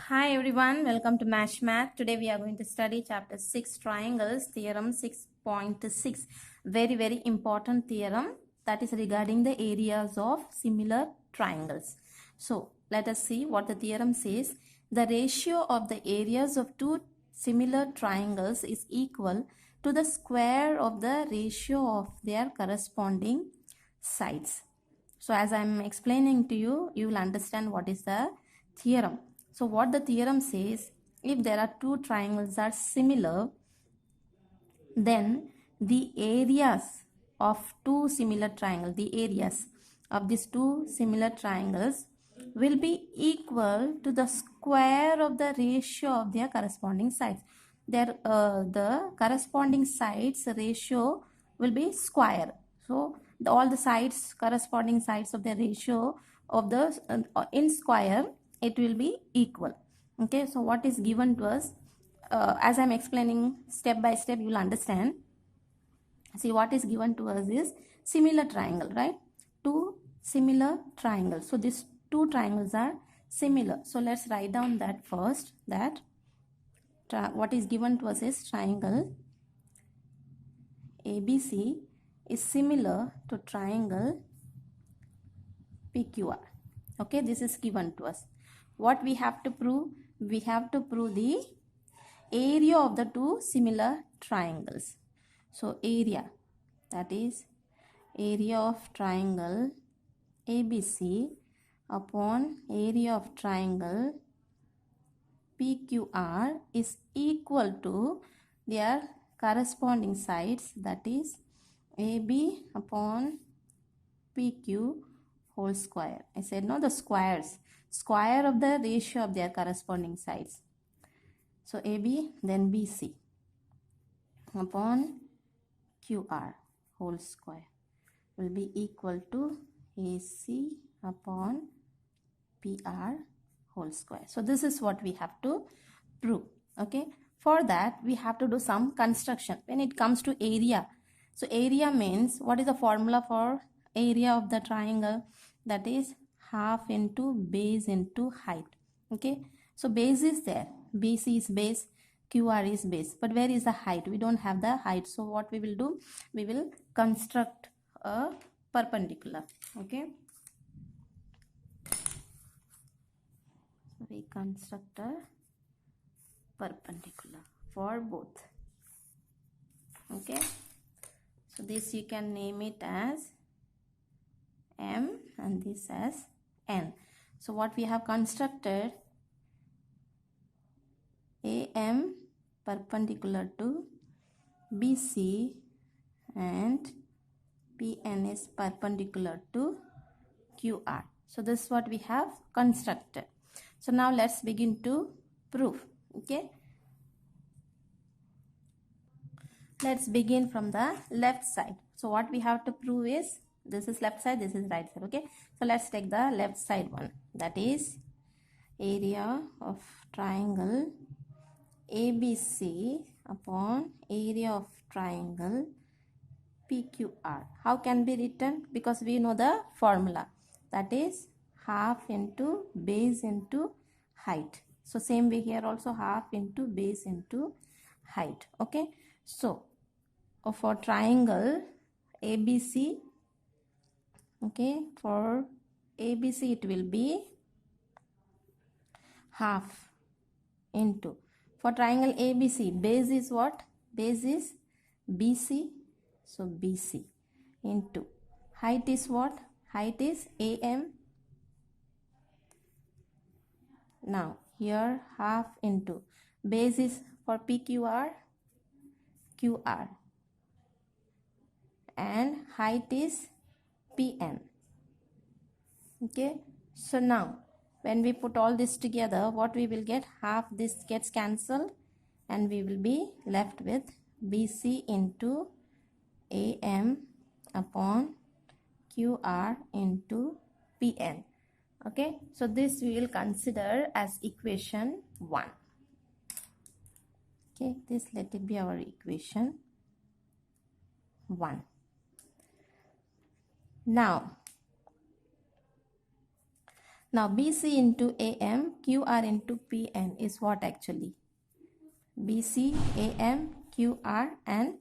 Hi everyone, welcome to Mash Math. Today we are going to study chapter 6 triangles, theorem 6.6. Very important theorem that is regarding the areas of similar triangles. So let us see what the theorem says. The ratio of the areas of two similar triangles is equal to the square of the ratio of their corresponding sides. So as I am explaining to you, you will understand what is the theorem. So what the theorem says, if there are two triangles are similar, then the areas of two similar triangles, the areas of these two similar triangles will be equal to the square of the ratio of their corresponding sides. The corresponding sides ratio will be square. So all the sides, corresponding sides of the ratio of the in square, it will be equal. Okay, so what is given to us, as I'm explaining step by step, you will understand. See, what is given to us is similar triangle, right? Two similar triangles. So these two triangles are similar. So let's write down that first, that what is given to us is triangle ABC is similar to triangle PQR. Okay, this is given to us. What we have to prove? We have to prove the area of the two similar triangles. So area, that is area of triangle ABC upon area of triangle PQR is equal to their corresponding sides, that is AB upon PQ whole square. I said no, the squares, square of the ratio of their corresponding sides. So AB then BC upon QR whole square will be equal to AC upon PR whole square. So this is what we have to prove. Okay, for that we have to do some construction when it comes to area. So area means, what is the formula for area of the triangle? That is half into base into height. Okay, so base is there, BC is base, QR is base, but where is the height? We don't have the height. So what we will do, we will construct a perpendicular. Okay, so we construct a perpendicular for both. Okay, so this you can name it as M and this as N. So what we have constructed, AM perpendicular to BC and PN is perpendicular to QR. So this is what we have constructed. So now let's begin to prove. Okay, let's begin from the left side. So what we have to prove is, this is left side, this is right side. Okay, so let's take the left side one, that is area of triangle ABC upon area of triangle PQR. How can be written? Because we know the formula, that is half into base into height. So same way here also, half into base into height. Okay, so for triangle ABC, okay, for ABC it will be half into, for triangle ABC, base is what? Base is BC, so BC into height is what? Height is AM. Now here half into base is for PQR, QR, and height is PN. Okay, so now when we put all this together, what we will get? Half this gets cancelled and we will be left with BC into AM upon QR into PN. Okay, so this we will consider as equation 1. Okay, this let it be our equation 1. Now Now BC into AM, QR into PN is what actually? BC, AM, QR and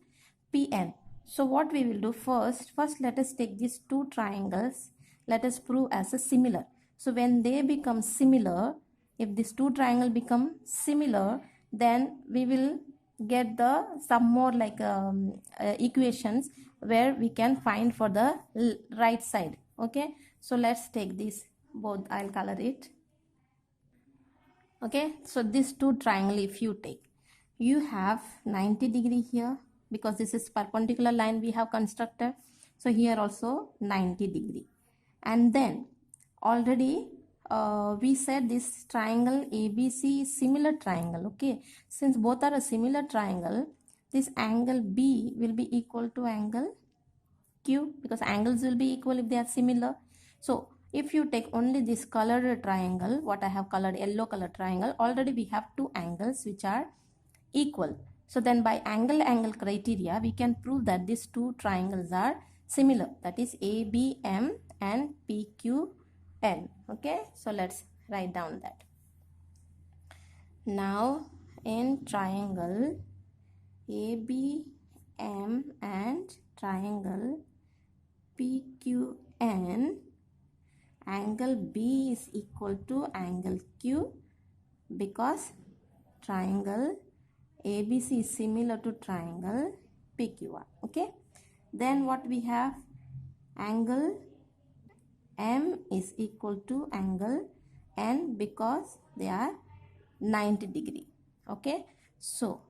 PN. So what we will do first let us take these two triangles. Let us prove as a similar. So when they become similar, if these two triangles become similar, then we will get the some more like equations where we can find for the right side. Okay, so let's take this both. I'll color it. Okay, so this two triangle, if you take, you have 90 degree here because this is perpendicular line we have constructed. So here also 90 degree, and then already we said this triangle ABC is similar triangle. Okay, since both are a similar triangle, this angle B will be equal to angle Q, because angles will be equal if they are similar. So if you take only this colored triangle, what I have colored yellow color triangle, already we have two angles which are equal. So then by angle criteria, we can prove that these two triangles are similar. That is ABM and PQN. Okay, so let's write down that. Now in triangle ABM and triangle PQN, angle B is equal to angle Q because triangle ABC is similar to triangle PQR. Okay, then what we have, angle M is equal to angle N because they are 90 degree. Okay, so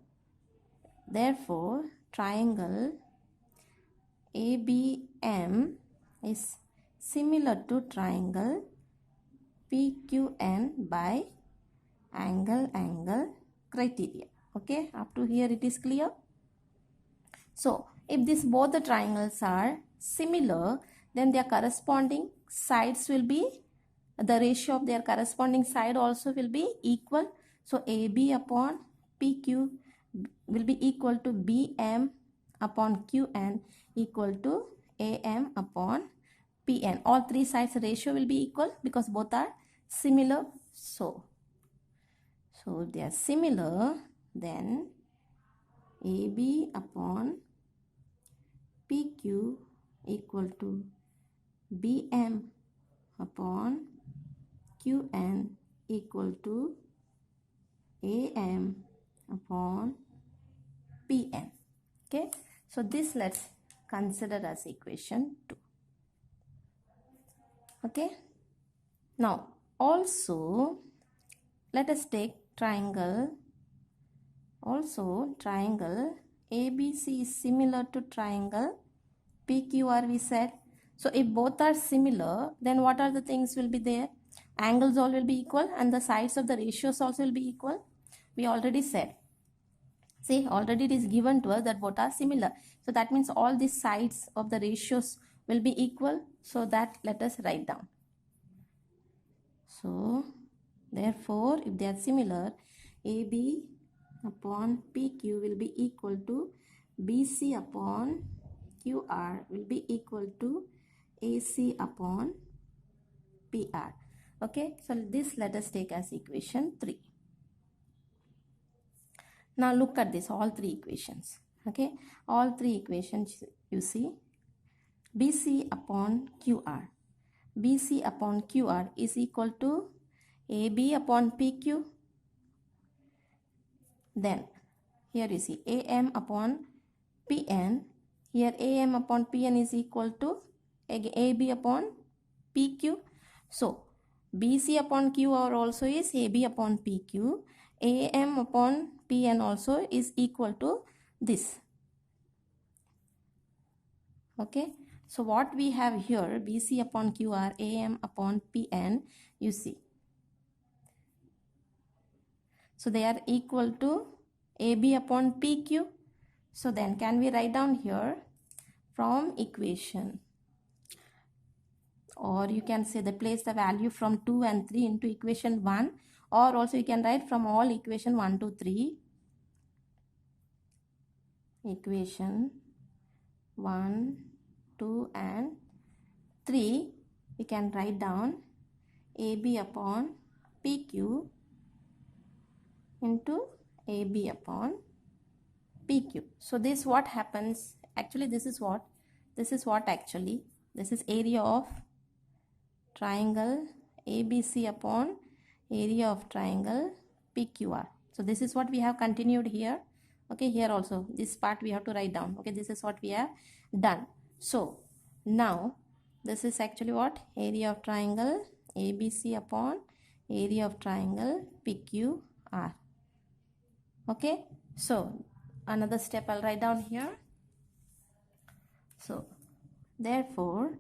therefore triangle ABM is similar to triangle PQN by angle criteria. Okay, up to here it is clear. So if these both the triangles are similar, then their corresponding sides will be, the ratio of their corresponding side also will be equal. So AB upon PQ will be equal to BM upon QN equal to AM upon PN. All three sides ratio will be equal because both are similar. So if they are similar, then AB upon PQ equal to BM upon QN equal to AM upon PN. Okay, so this let's consider as equation 2. Okay, now also let us take triangle. Also triangle ABC is similar to triangle PQR we said. So if both are similar, then what are the things will be there? Angles all will be equal and the sides of the ratios also will be equal. We already said. See, already it is given to us that both are similar. So that means all these sides of the ratios will be equal. So that let us write down. So therefore, if they are similar, AB upon PQ will be equal to BC upon QR will be equal to AC upon PR. Okay, so this let us take as equation 3. Now look at this, all three equations. Okay, all three equations you see, BC upon QR. BC upon QR is equal to AB upon PQ. Then here you see AM upon PN. Here AM upon PN is equal to AB upon PQ. So BC upon QR also is AB upon PQ. AM upon PN also is equal to this. Okay, so what we have here, BC upon QR, AM upon PN, you see. So they are equal to AB upon PQ. So then can we write down here from equation, or you can say the place the value from 2 and 3 into equation 1, or also you can write from all equation 1 to 3. Equation 1, 2 and 3 we can write down AB upon PQ into AB upon PQ. So this what happens, actually this is what actually, this is area of triangle ABC upon area of triangle PQR. So this is what we have continued here. Okay, here also this part we have to write down. Okay, this is what we have done. So now this is actually what, area of triangle ABC upon area of triangle PQR. Okay, so another step I'll write down here. So therefore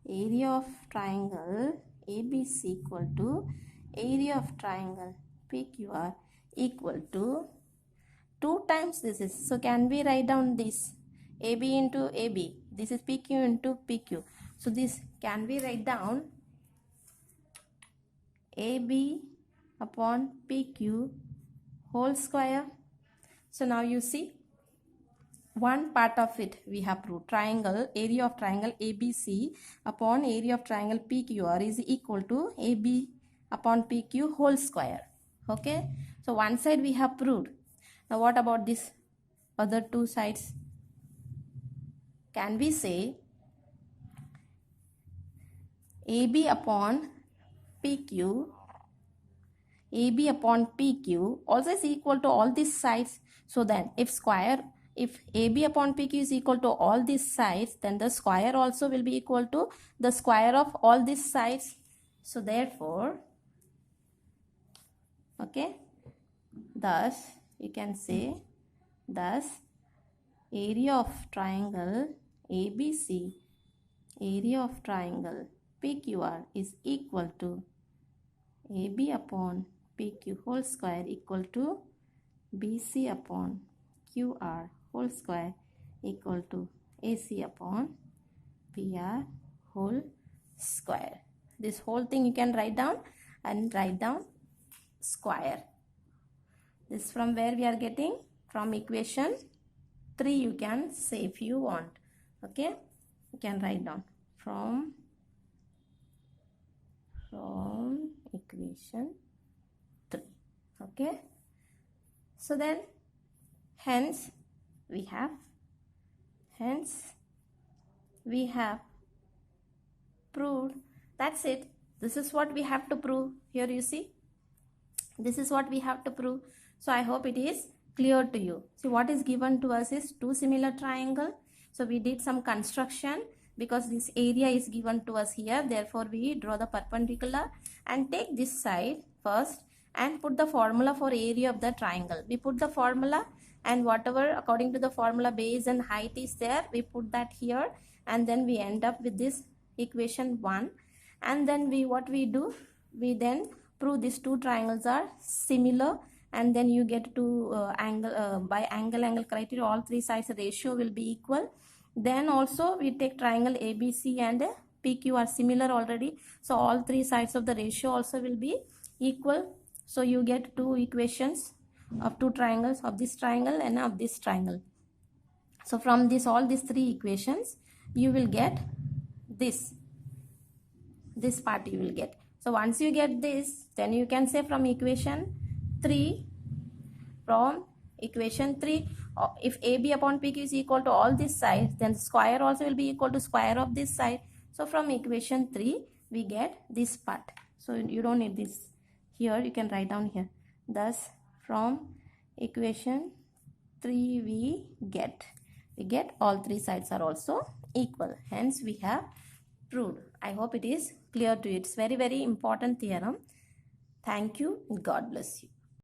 area of triangle ABC equal to area of triangle PQR equal to 2 times this is. So can we write down this AB into AB? This is PQ into PQ. So this can we write down AB upon PQ whole square. So now you see, one part of it we have proved. Triangle, area of triangle ABC upon area of triangle PQR is equal to AB upon PQ whole square. Okay, so one side we have proved. Now what about this other two sides? Can we say AB upon PQ also is equal to all these sides. So then if AB upon PQ is equal to all these sides, then the square also will be equal to the square of all these sides. So therefore, okay, thus you can say, thus area of triangle ABC, area of triangle PQR is equal to AB upon PQ whole square equal to BC upon QR whole square equal to AC upon PR whole square. This whole thing you can write down and write down square. This from where we are getting? From equation 3 you can say if you want. Okay, you can write down from equation 3. Okay, so then hence we have proved. That's it. This is what we have to prove. Here you see, this is what we have to prove. So I hope it is clear to you. See, what is given to us is two similar triangle. So we did some construction because this area is given to us here. Therefore we draw the perpendicular and take this side first and put the formula for area of the triangle. We put the formula, and whatever according to the formula base and height is there, we put that here, and then we end up with this equation 1. And then what we do, we then prove these two triangles are similar, and then you get to angle by angle criteria, all three sides ratio will be equal. Then also we take triangle ABC and PQ are similar already, so all three sides of the ratio also will be equal. So you get two equations of two triangles, of this triangle and of this triangle. So from this, all these three equations, you will get this part you will get. So once you get this, then you can say from equation 3, if AB upon PQ is equal to all these sides, then square also will be equal to square of this side. So from equation 3 we get this part. So you don't need this here, you can write down here. Thus from equation 3 we get all three sides are also equal. Hence we have proved. I hope it is clear to you. It's very, very important theorem. Thank you. God bless you.